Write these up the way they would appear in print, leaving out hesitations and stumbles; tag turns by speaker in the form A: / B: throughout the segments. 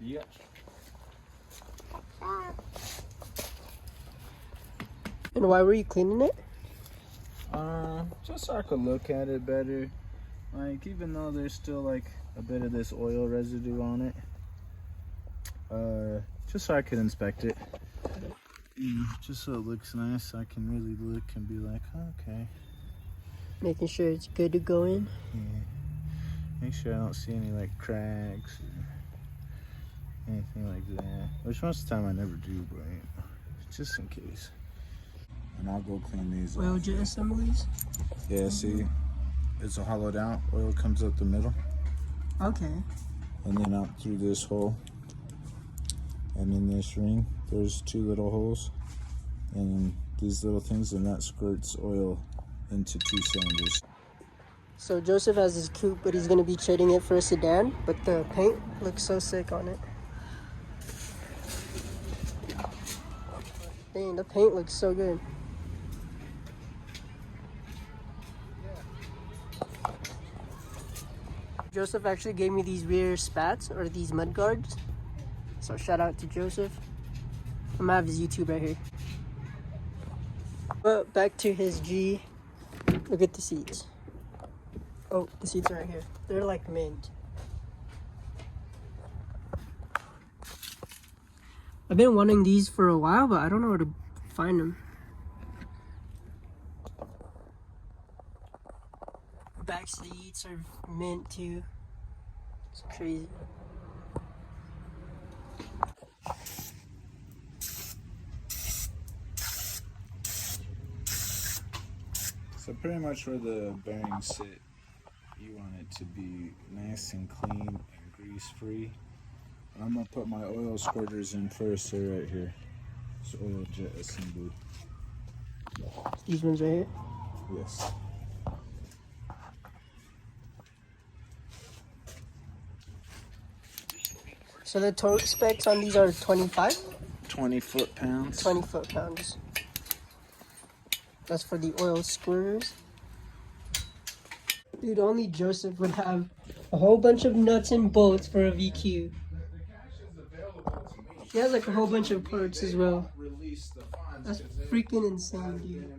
A: Yeah.
B: And why were you cleaning it?
A: Just so I could look at it better. Like, even though there's still like a bit of this oil residue on it, just so I could inspect it. Just so it looks nice, I can really look and be like, okay.
B: Making sure it's good to go in.
A: Yeah. Make sure I don't see any like cracks or anything like that. Which most of the time I never do, but just in case. And I'll go clean these
B: Oil
A: off.
B: jet assemblies?
A: Yeah, see, it's a hollowed out. Oil comes out the middle.
B: Okay.
A: And then out through this hole. And in this ring, there's 2 little holes. And these little things, and that squirts oil into 2 cylinders.
B: So Joseph has his coupe, but he's going to be trading it for a sedan. But the paint looks so sick on it. Dang, the paint looks so good. Joseph actually gave me these rear spats, or these mud guards. So shout out to Joseph. I'm gonna have his YouTube right here. But back to his G. Look at the seats. Oh, the seats are right here. They're like mint. I've been wanting these for a while, but I don't know where to find them. Back seats are mint too. It's crazy.
A: So pretty much where the bearings sit, you want it to be nice and clean and grease free. I'm gonna put my oil squirters in first. They're right here. It's oil jet assembly.
B: These ones right here.
A: Yes.
B: So the torque specs on these are 25?
A: 20 foot-pounds.
B: 20 foot-pounds. That's for the oil squirters. Dude, only Joseph would have a whole bunch of nuts and bolts for a VQ. He has like a whole bunch of parts as well. That's freaking insane, dude.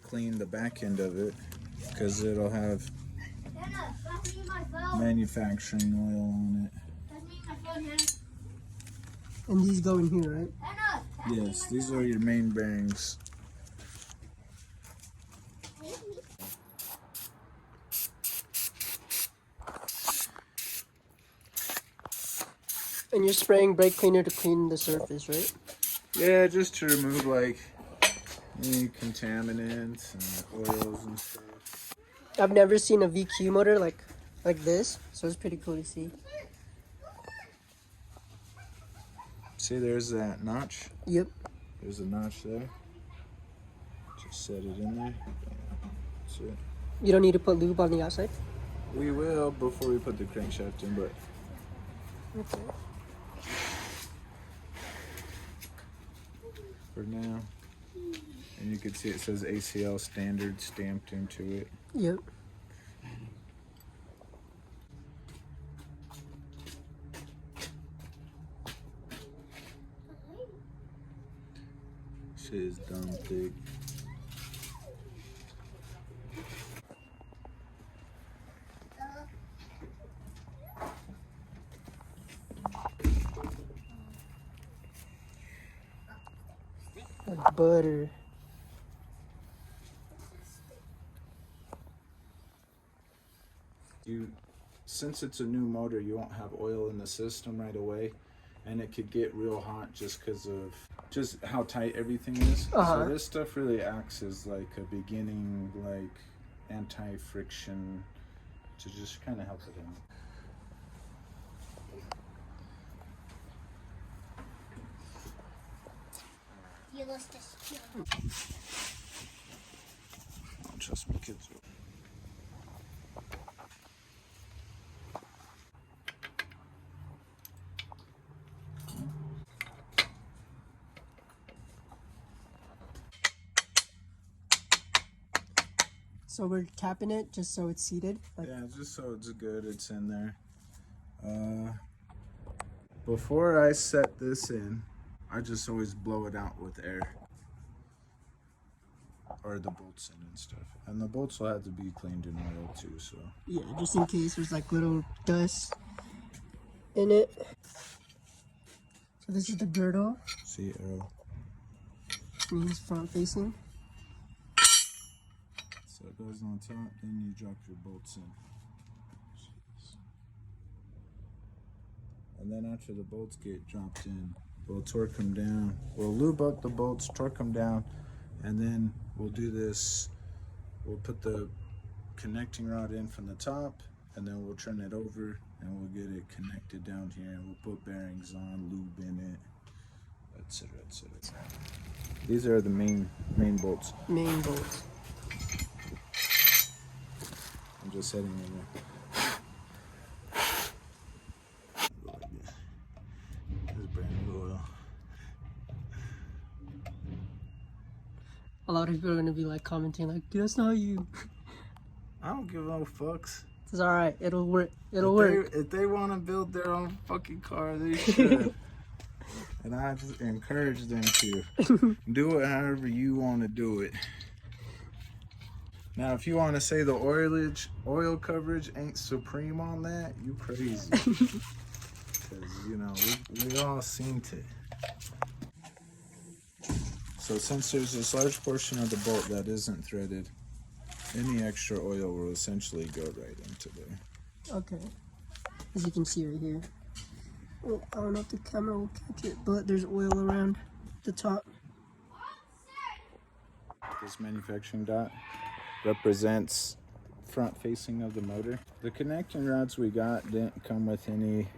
A: Clean the back end of it because it'll have manufacturing oil on it.
B: And these go in here, right?
A: Yes, these are your main bearings.
B: And you're spraying brake cleaner to clean the surface, right?
A: Yeah, just to remove like any contaminants and oils and stuff.
B: I've never seen a VQ motor like this, so it's pretty cool to see.
A: See, there's that notch.
B: Yep.
A: There's a notch there. Just set it in there. That's it.
B: You don't need to put lube on the outside?
A: We will before we put the crankshaft in, but
B: Okay.
A: for now. And you can see it says ACL standard stamped into it.
B: Yep.
A: Shit is dumb thick.
B: Like butter.
A: Since it's a new motor, you won't have oil in the system right away, and it could get real hot just because of just how tight everything is. So this stuff really acts as like a beginning, like anti-friction to just kind of help it out. Don't trust me, kids.
B: So we're tapping it just so it's seated? Like...
A: Yeah, just so it's good, it's in there. Before I set this in, I just always blow it out with air. Or the bolts in and stuff. And the bolts will have to be cleaned in oil too, so.
B: Yeah, just in case there's like little dust in it. So this is the girdle.
A: See, arrow.
B: Means front facing.
A: So it goes on top, then you drop your bolts in. And then after the bolts get dropped in, we'll torque them down. We'll lube up the bolts, torque them down, and then we'll do this. We'll put the connecting rod in from the top, and then we'll turn it over, and we'll get it connected down here, and we'll put bearings on, lube in it, etc., etc. These are the main bolts.
B: Main bolts.
A: I'm just setting them there. This is brand new oil.
B: A lot of people are gonna be like commenting like, "Dude, that's not you."
A: I don't give no fucks.
B: It's alright, it'll work. It'll work.
A: If they want to build their own fucking car, they should. And I just encourage them to do it however you want to do it. Now, if you want to say the oil coverage ain't supreme on that, you crazy. Because, you know, we all seen it. So since there's this large portion of the bolt that isn't threaded, any extra oil will essentially go right into there.
B: Okay. As you can see right here. Oh, I don't know if the camera will catch it, but there's oil around the top.
A: This manufacturing dot represents front facing of the motor. The connecting rods we got didn't come with any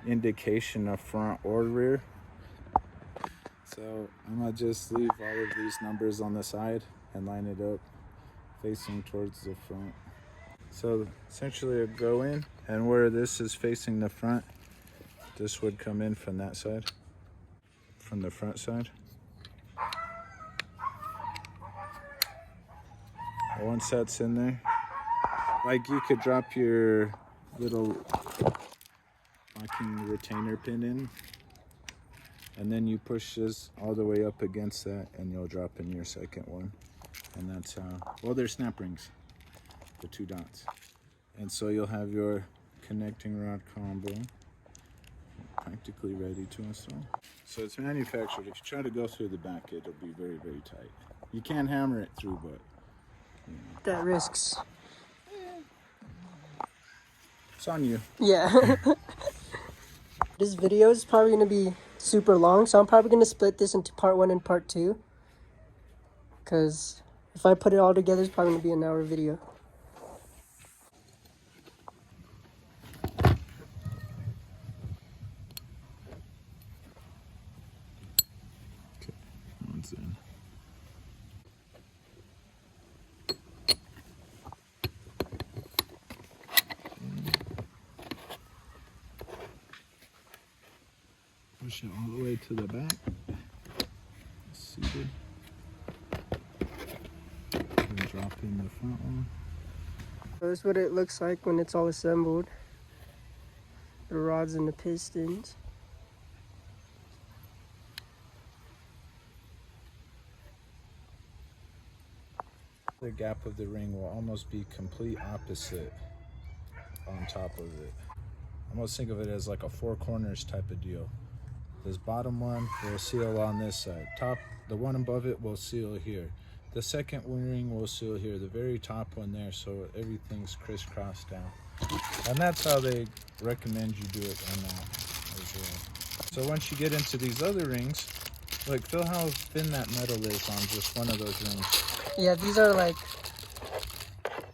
A: indication of front or rear. So I'm gonna just leave all of these numbers on the side and line it up facing towards the front. So essentially it'll go in, and where this is facing the front, this would come in from that side, from the front side. Once that's in there, like you could drop your little locking retainer pin in, and then you push this all the way up against that, and you'll drop in your second one. And that's how, well, they're snap rings, the 2 dots. And so you'll have your connecting rod combo practically ready to install. So it's manufactured. If you try to go through the back, it'll be very, very tight. You can hammer it through, but you know.
B: That risks.
A: It's on you.
B: Yeah. This video is probably going to be super long, so I'm probably going to split this into part 1 and part 2. Because if I put it all together, it's probably going to be an hour video.
A: Okay, one's in. Push it all the way to the back. Seated. And drop in the front one.
B: So this is what it looks like when it's all assembled. The rods and the pistons.
A: The gap of the ring will almost be complete opposite on top of it. Almost think of it as like a 4 corners type of deal. This bottom one will seal on this side. The one above it will seal here. The second ring will seal here. The very top one there, so everything's crisscrossed down. And that's how they recommend you do it on that as well. So once you get into these other rings, look, feel how thin that metal is on just one of those rings.
B: Yeah, these are like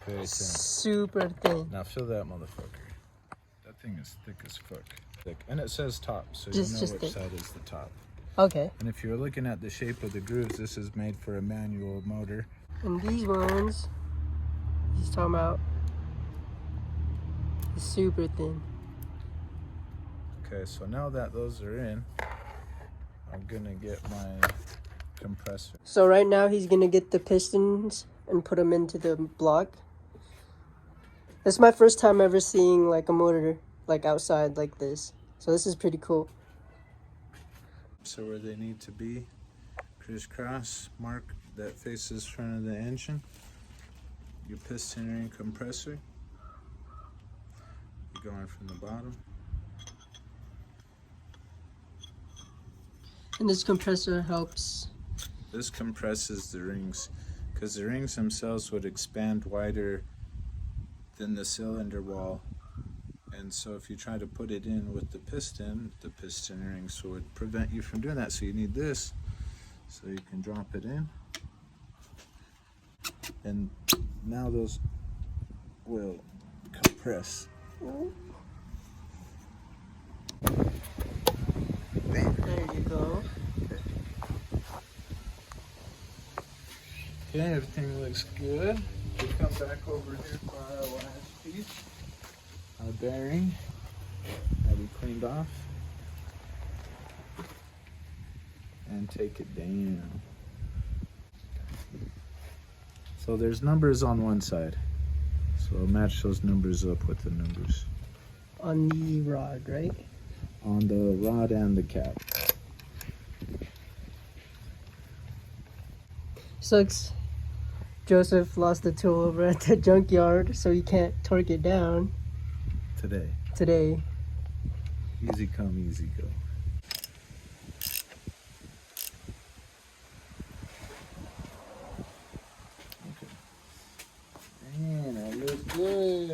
A: Very thin.
B: super thin.
A: Now feel that motherfucker. That thing is thick as fuck. Thick. And it says top, so
B: Just
A: you know which
B: thick.
A: side is the top.
B: Okay.
A: And if you're looking at the shape of the grooves, this is made for a manual motor.
B: And these ones, he's talking about, is super thin.
A: Okay, so now that those are in, I'm gonna get my compressor.
B: So right now he's gonna get the pistons and put them into the block. This is my first time ever seeing like a motor like outside like this. So this is pretty cool.
A: So where they need to be, crisscross, mark that faces front of the engine, your piston ring compressor, you're going from the bottom.
B: And this compressor helps.
A: This compresses the rings because the rings themselves would expand wider than the cylinder wall, and so if you try to put it in with the piston rings would prevent you from doing that. So you need this so you can drop it in, and now those will compress.
B: There you go.
A: Okay, everything looks good. We come back over here for our last piece. Our bearing that we cleaned off. And take it down. So there's numbers on one side. So match those numbers up with the numbers.
B: On the rod, right?
A: On the rod and the cap.
B: Sucks. Joseph lost the tool over at the junkyard, so he can't torque it down today.
A: Easy come, easy go. Okay. Man, that looks good.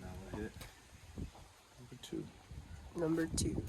A: Now we'll hit number 2.
B: Number 2.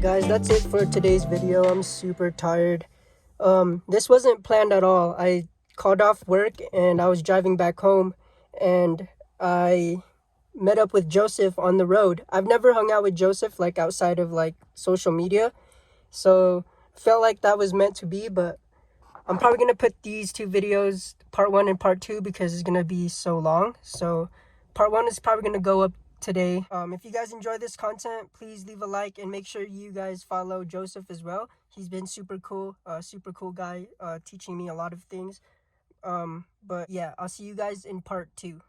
B: Guys, that's it for today's video. I'm super tired. This wasn't planned at all. I called off work and I was driving back home and I met up with Joseph on the road. I've never hung out with Joseph like outside of like social media, so felt like that was meant to be. But I'm probably gonna put these 2 videos, part 1 and part 2, because it's gonna be so long. So part 1 is probably gonna go up today. If you guys enjoy this content, please leave a like and make sure you guys follow Joseph as well. He's been super cool guy, teaching me a lot of things. But yeah, I'll see you guys in part 2.